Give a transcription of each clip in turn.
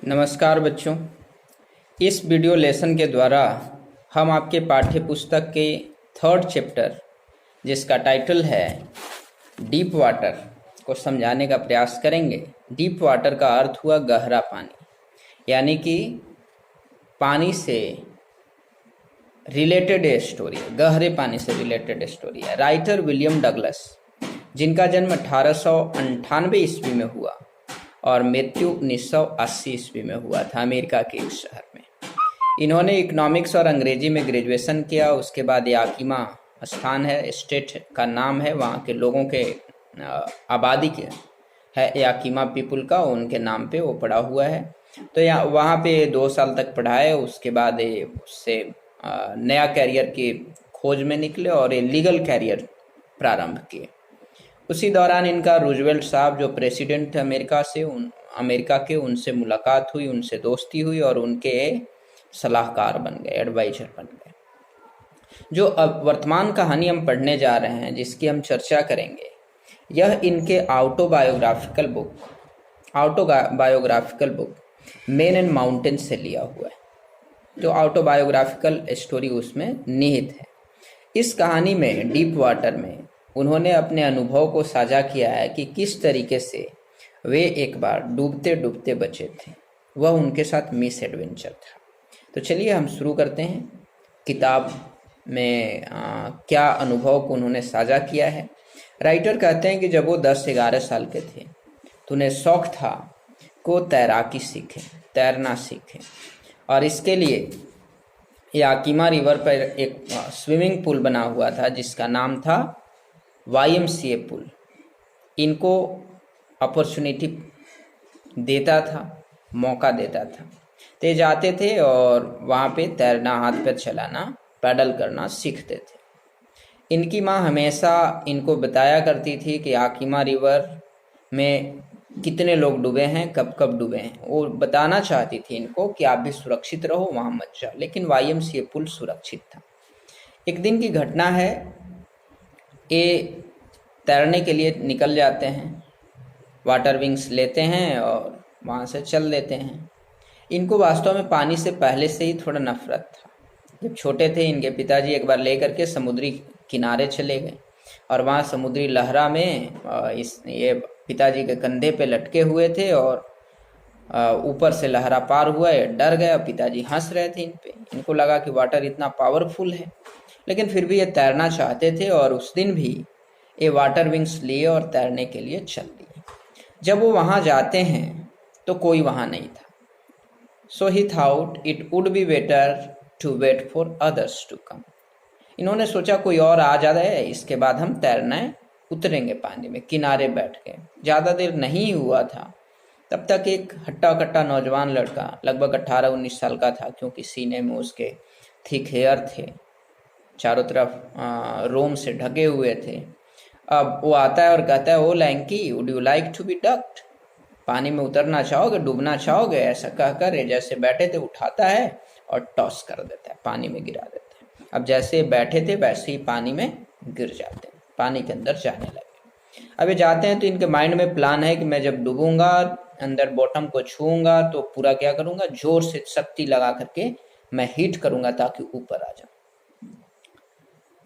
नमस्कार बच्चों। इस वीडियो लेसन के द्वारा हम आपके पाठ्य पुस्तक के थर्ड चैप्टर जिसका टाइटल है डीप वाटर को समझाने का प्रयास करेंगे। डीप वाटर का अर्थ हुआ गहरा पानी, यानी कि पानी से रिलेटेड स्टोरी है, गहरे पानी से रिलेटेड स्टोरी है। राइटर विलियम डगलस, जिनका जन्म 1898 ईस्वी में हुआ और मृत्यु 1980 ईस्वी में हुआ था अमेरिका के एक शहर में। इन्होंने इकोनॉमिक्स और अंग्रेजी में ग्रेजुएशन किया। उसके बाद याकीमा स्थान है, स्टेट का नाम है, वहाँ के लोगों के आबादी के है याकीमा पीपुल का, उनके नाम पे वो पढ़ा हुआ है। तो यहाँ वहाँ पे 2 साल तक पढ़ाए। उसके बाद उससे नया कैरियर की खोज में निकले और ये लीगल कैरियर प्रारंभ किए। उसी दौरान इनका रूजवेल्ट साहब जो प्रेसिडेंट थे अमेरिका के, उनसे मुलाकात हुई, उनसे दोस्ती हुई और उनके सलाहकार बन गए, एडवाइजर बन गए। जो अब वर्तमान कहानी हम पढ़ने जा रहे हैं, जिसकी हम चर्चा करेंगे, यह इनके autobiographical book main and mountain से लिया हुआ है। जो ऑटोबायोग्राफिकल स्टोरी उसमें निहित है। इस कहानी में डीप वाटर में उन्होंने अपने अनुभव को साझा किया है कि किस तरीके से वे एक बार डूबते डूबते बचे थे। वह उनके साथ मिस एडवेंचर था। तो चलिए हम शुरू करते हैं। किताब में क्या अनुभव को उन्होंने साझा किया है। राइटर कहते हैं कि जब वो 10-11 साल के थे तो उन्हें शौक था कि वो तैरना सीखें और इसके लिए याकीमा रिवर पर एक स्विमिंग पूल बना हुआ था जिसका नाम था YMCA पुल। इनको अपॉर्चुनिटी देता था, मौका देता था। तो ये जाते थे और वहाँ पे तैरना, हाथ पैर चलाना, पैडल करना सीखते थे। इनकी माँ हमेशा इनको बताया करती थी कि याकीमा रिवर में कितने लोग डूबे हैं, कब कब डूबे हैं। वो बताना चाहती थी इनको कि आप भी सुरक्षित रहो, वहाँ मत जाओ। लेकिन YMCA पुल सुरक्षित था। एक दिन की घटना है, ये तैरने के लिए निकल जाते हैं, वाटर विंग्स लेते हैं और वहाँ से चल देते हैं। इनको वास्तव में पानी से पहले से ही थोड़ा नफरत था। जब छोटे थे इनके पिताजी एक बार ले करके समुद्री किनारे चले गए और वहाँ समुद्री लहरा में ये पिताजी के कंधे पे लटके हुए थे और ऊपर से लहरा पार हुआ। ये डर गया, पिताजी हंस रहे थे इन पे। इनको लगा कि वाटर इतना पावरफुल है, लेकिन फिर भी ये तैरना चाहते थे और उस दिन भी ये वाटर विंग्स लिए और तैरने के लिए चल दिए। जब वो वहाँ जाते हैं तो कोई वहाँ नहीं था। So he thought it would be better to wait for others to come. इन्होंने सोचा कोई और आ जाता है, इसके बाद हम तैरना उतरेंगे पानी में। किनारे बैठ गए। ज़्यादा देर नहीं हुआ था तब तक एक हट्टा कट्टा नौजवान लड़का, लगभग 18-19 साल का था, क्योंकि सीने में उसके थिक हेयर थे, चारों तरफ रोम से ढके हुए थे। अब वो आता है और कहता है, oh lanky, would you like to be ducked? पानी में उतरना चाहोगे, डूबना चाहोगे? ऐसा कहकर जैसे बैठे थे उठाता है और टॉस कर देता है, पानी में गिरा देता है। अब जैसे बैठे थे वैसे ही पानी में गिर जाते हैं, पानी के अंदर जाने लगे। अब ये जाते हैं तो इनके माइंड में प्लान है कि मैं जब डूबूंगा, अंदर बॉटम को छूऊंगा तो पूरा क्या करूंगा, जोर से शक्ति लगा करके मैं हिट करूंगा ताकि ऊपर आ जाऊं।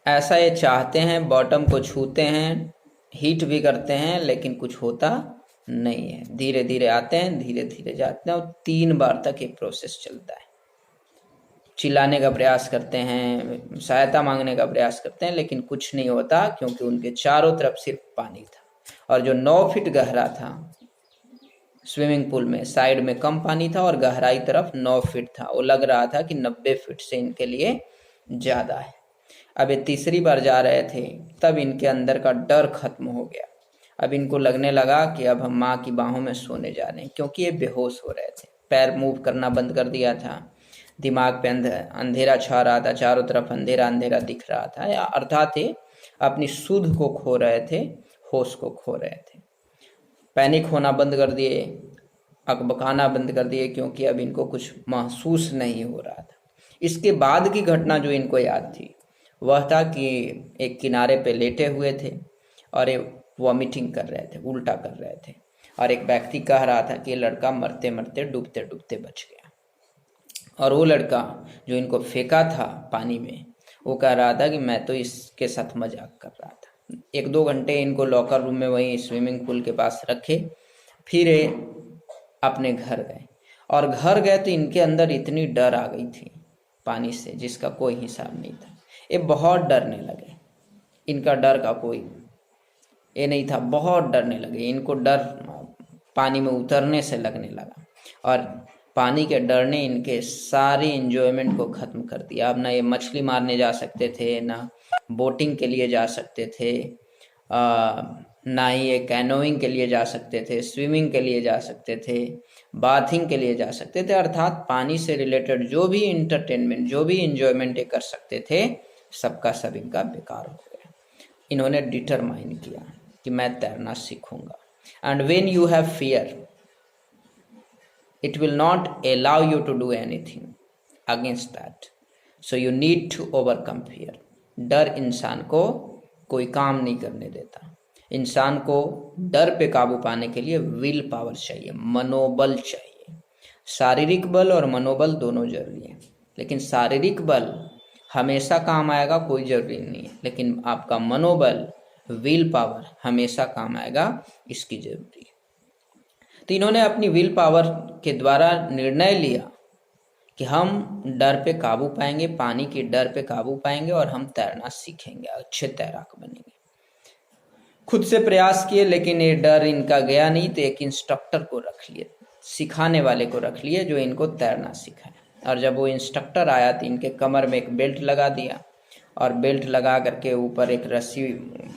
ऐसा ये चाहते हैं, बॉटम को छूते हैं, हीट भी करते हैं, लेकिन कुछ होता नहीं है। धीरे धीरे आते हैं, धीरे धीरे जाते हैं और 3 बार तक ये प्रोसेस चलता है। चिल्लाने का प्रयास करते हैं, सहायता मांगने का प्रयास करते हैं, लेकिन कुछ नहीं होता, क्योंकि उनके चारों तरफ सिर्फ पानी था। और जो 9 फीट गहरा था स्विमिंग पूल में, साइड में कम पानी था और गहराई तरफ 9 फीट था। वो लग रहा था कि 90 फीट से इनके लिए ज़्यादा है। अब ये तीसरी बार जा रहे थे तब इनके अंदर का डर खत्म हो गया। अब इनको लगने लगा कि अब हम माँ की बाहों में सोने जा रहे हैं, क्योंकि ये बेहोश हो रहे थे। पैर मूव करना बंद कर दिया था, दिमाग पे अंधेरा छा रहा था, चारों तरफ अंधेरा अंधेरा दिख रहा था, या अर्थात अपनी सुध को खो रहे थे, होश को खो रहे थे। पैनिक होना बंद कर दिए, अकबकाना बंद कर दिए, क्योंकि अब इनको कुछ महसूस नहीं हो रहा था। इसके बाद की घटना जो इनको याद थी वह था कि एक किनारे पे लेटे हुए थे और ये वॉमिटिंग कर रहे थे, उल्टा कर रहे थे। और एक व्यक्ति कह रहा था कि ये लड़का मरते मरते डूबते डूबते बच गया, और वो लड़का जो इनको फेंका था पानी में, वो कह रहा था कि मैं तो इसके साथ मजाक कर रहा था। 1-2 घंटे इनको लॉकर रूम में वहीं स्विमिंग पूल के पास रखे, फिर ये अपने घर गए। और घर गए तो इनके अंदर इतनी डर आ गई थी पानी से जिसका कोई हिसाब नहीं था। ये बहुत डरने लगे, इनका डर का कोई ये नहीं था, बहुत डरने लगे। इनको डर पानी में उतरने से लगने लगा, और पानी के डर ने इनके सारी इंजॉयमेंट को ख़त्म कर दिया। अब ना ये मछली मारने जा सकते थे, ना बोटिंग के लिए जा सकते थे, ना ही ये कैनोइंग के लिए जा सकते थे, स्विमिंग के लिए जा सकते थे, बाथिंग के लिए जा सकते थे। अर्थात पानी से रिलेटेड जो भी इंटरटेनमेंट, जो भी इंजॉयमेंट ये कर सकते थे, सबका सब इनका बेकार हो गया। इन्होंने डिटरमाइन किया कि मैं तैरना सीखूंगा। And when you have fear, it will not allow you to do anything against that, so you need to overcome fear। डर इंसान को कोई काम नहीं करने देता। इंसान को डर पे काबू पाने के लिए विल पावर चाहिए, मनोबल चाहिए। शारीरिक बल और मनोबल दोनों जरूरी है, लेकिन शारीरिक बल हमेशा काम आएगा कोई जरूरी नहीं है, लेकिन आपका मनोबल, विल पावर हमेशा काम आएगा, इसकी जरूरी है। तो इन्होंने अपनी विल पावर के द्वारा निर्णय लिया कि हम डर पे काबू पाएंगे, पानी के डर पे काबू पाएंगे, और हम तैरना सीखेंगे, अच्छे तैराक बनेंगे। खुद से प्रयास किए, लेकिन ये डर इनका गया नहीं, तो एक इंस्ट्रक्टर को रख लिए, सिखाने वाले को रख लिए जो इनको तैरना सिखाए। और जब वो इंस्ट्रक्टर आया तो इनके कमर में एक बेल्ट लगा दिया, और बेल्ट लगा करके ऊपर एक रस्सी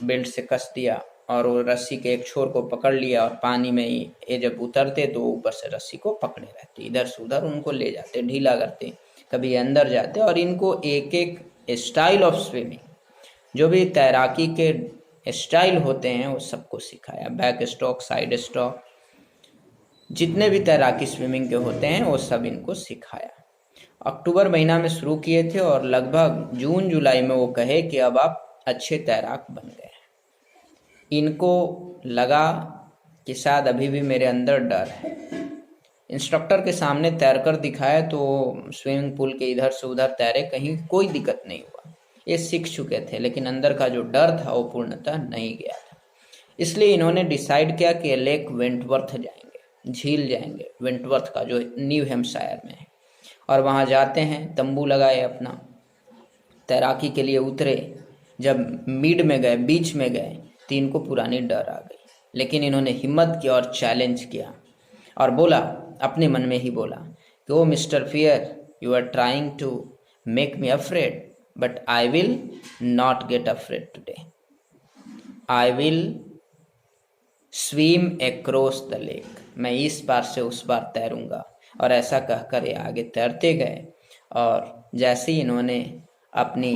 बेल्ट से कस दिया, और वो रस्सी के एक छोर को पकड़ लिया, और पानी में ही ये जब उतरते तो ऊपर से रस्सी को पकड़े रहते, इधर से उधर उनको ले जाते, ढीला करते, कभी अंदर जाते, और इनको एक एक स्टाइल ऑफ स्विमिंग, जो भी तैराकी के स्टाइल होते हैं वो सबको सिखाया। बैक स्ट्रोक, साइड स्ट्रोक, जितने भी तैराकी स्विमिंग के होते हैं वो सब इनको सिखाया। अक्टूबर महीना में शुरू किए थे, और लगभग जून जुलाई में वो कहे कि अब आप अच्छे तैराक बन गए। इनको लगा कि शायद अभी भी मेरे अंदर डर है। इंस्ट्रक्टर के सामने तैरकर दिखाया तो स्विमिंग पूल के इधर से उधर तैरे, कहीं कोई दिक्कत नहीं हुआ। ये सीख चुके थे, लेकिन अंदर का जो डर था वो पूर्णतः नहीं गया था। इसलिए इन्होंने डिसाइड किया कि लेक वेंटवर्थ जाएंगे, झील जाएंगे वेंटवर्थ का, जो न्यू हैम्पशायर में है। और वहाँ जाते हैं, तंबू लगाए, अपना तैराकी के लिए उतरे। जब मिड में गए, बीच में गए, तो इनको पुरानी डर आ गई, लेकिन इन्होंने हिम्मत की और चैलेंज किया, और बोला, अपने मन में ही बोला कि oh mister fear, you are trying to make me afraid, but I will not get afraid today, I will swim across the lake. मैं इस पार से उस पार तैरूंगा। और ऐसा कहकर ये आगे तैरते गए, और जैसे ही इन्होंने अपनी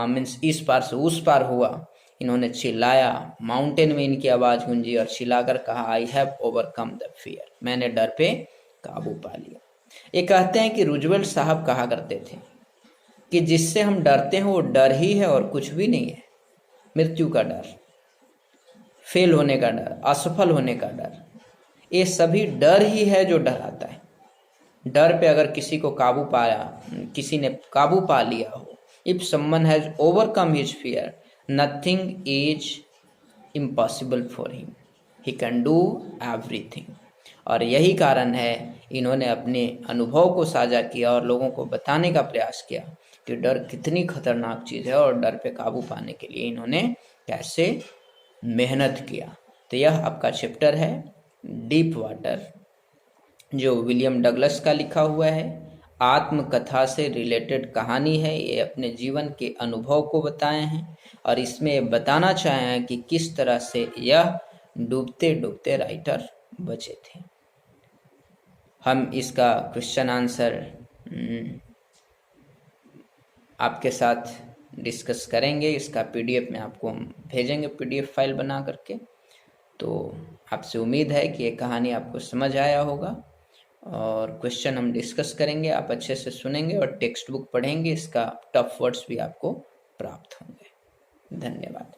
मीन्स इस पार से उस पार हुआ, इन्होंने चिल्लाया, माउंटेन में इनकी आवाज़ गूंजी, और चिल्लाकर कहा, I have overcome the fear, मैंने डर पे काबू पा लिया। ये कहते हैं कि रूजवेल्ट साहब कहा करते थे कि जिससे हम डरते हैं वो डर ही है और कुछ भी नहीं है। मृत्यु का डर, फेल होने का डर, असफल होने का डर, ये सभी डर ही है जो डराता है। डर पे अगर किसी को काबू पाया, किसी ने काबू पा लिया हो, if someone has overcome his fear, nothing is impossible for him, he can do everything. और यही कारण है इन्होंने अपने अनुभव को साझा किया और लोगों को बताने का प्रयास किया कि डर कितनी खतरनाक चीज़ है, और डर पे काबू पाने के लिए इन्होंने कैसे मेहनत किया। तो यह आपका चैप्टर है डीप वाटर, जो विलियम डगलस का लिखा हुआ है, आत्मकथा से रिलेटेड कहानी है। ये अपने जीवन के अनुभव को बताए हैं, और इसमें बताना चाहे हैं कि किस तरह से यह डूबते डूबते राइटर बचे थे। हम इसका क्वेश्चन आंसर आपके साथ डिस्कस करेंगे। इसका पीडीएफ में आपको हम भेजेंगे, पीडीएफ फाइल बना करके। तो आपसे उम्मीद है कि ये कहानी आपको समझ आया होगा, और क्वेश्चन हम डिस्कस करेंगे, आप अच्छे से सुनेंगे और टेक्स्ट बुक पढ़ेंगे, इसका टफ वर्ड्स भी आपको प्राप्त होंगे। धन्यवाद।